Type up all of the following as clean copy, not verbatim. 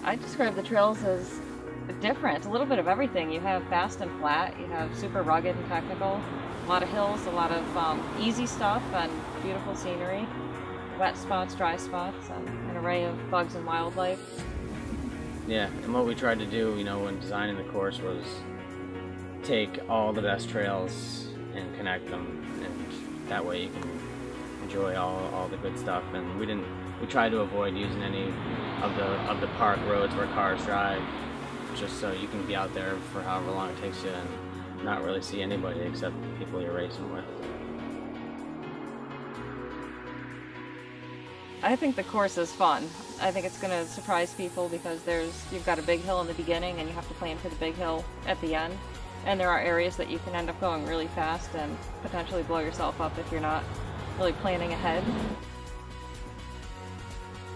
I describe the trails as different, a little bit of everything. You have fast and flat, you have super rugged and technical, a lot of hills, a lot of easy stuff and beautiful scenery, wet spots, dry spots, and an array of bugs and wildlife. Yeah, and what we tried to do, you know, when designing the course was take all the best trails and connect them, and that way you can enjoy all the good stuff. And we tried to avoid using any of the park roads where cars drive, just so you can be out there for however long it takes you and not really see anybody except the people you're racing with. I think the course is fun. I think it's going to surprise people because you've got a big hill in the beginning and you have to plan for the big hill at the end. And there are areas that you can end up going really fast and potentially blow yourself up if you're not really planning ahead.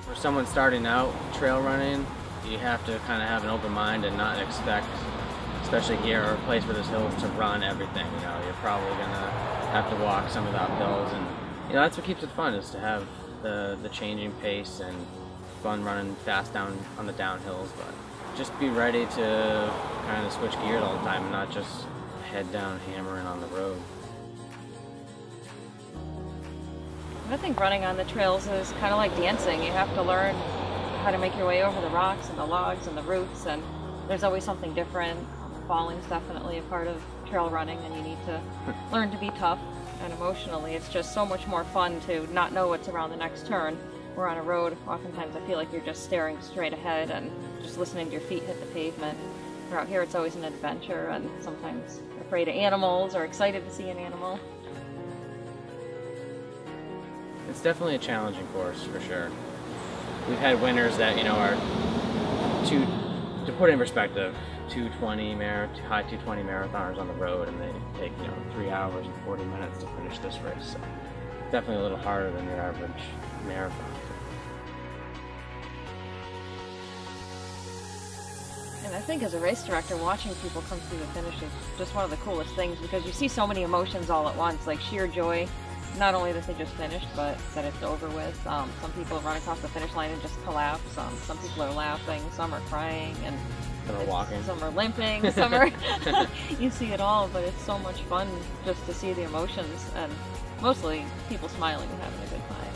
For someone starting out trail running, you have to kind of have an open mind and not expect, especially here, or a place where there's hills, to run everything. You know, you're probably going to have to walk some of the uphills, and you know, that's what keeps it fun, is to have the changing pace and fun running fast down on the downhills. But just be ready to kind of switch gears all the time and not just head down hammering on the road. I think running on the trails is kind of like dancing. You have to learn how to make your way over the rocks and the logs and the roots, and there's always something different. Falling's definitely a part of trail running, and you need to learn to be tough. And emotionally, it's just so much more fun to not know what's around the next turn. We're on a road, oftentimes I feel like you're just staring straight ahead and just listening to your feet hit the pavement. Or out here it's always an adventure, and sometimes afraid of animals or excited to see an animal. It's definitely a challenging course, for sure. We've had winners that, you know, are to put it in perspective, high 220 marathoners on the road, and they take, you know, 3 hours and 40 minutes to finish this race. So definitely a little harder than your average marathon. And I think as a race director, watching people come through the finish is just one of the coolest things, because you see so many emotions all at once, like sheer joy, not only that they just finished, but that it's over with. Some people run across the finish line and just collapse. Some people are laughing, some are crying, and some are walking. Some are limping, some are... You see it all, but it's so much fun just to see the emotions, and mostly people smiling and having a good time.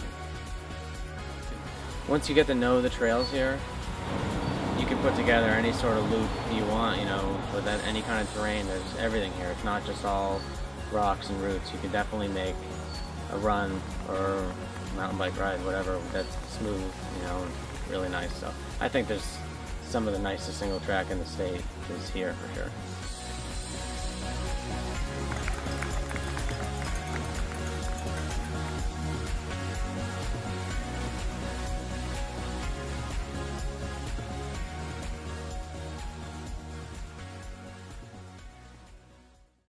Once you get to know the trails here, you can put together any sort of loop you want, you know, with any kind of terrain. There's everything here. It's not just all rocks and roots. You can definitely make a run or mountain bike ride, whatever, that's smooth, you know, and really nice. So I think there's some of the nicest single track in the state is here, for sure.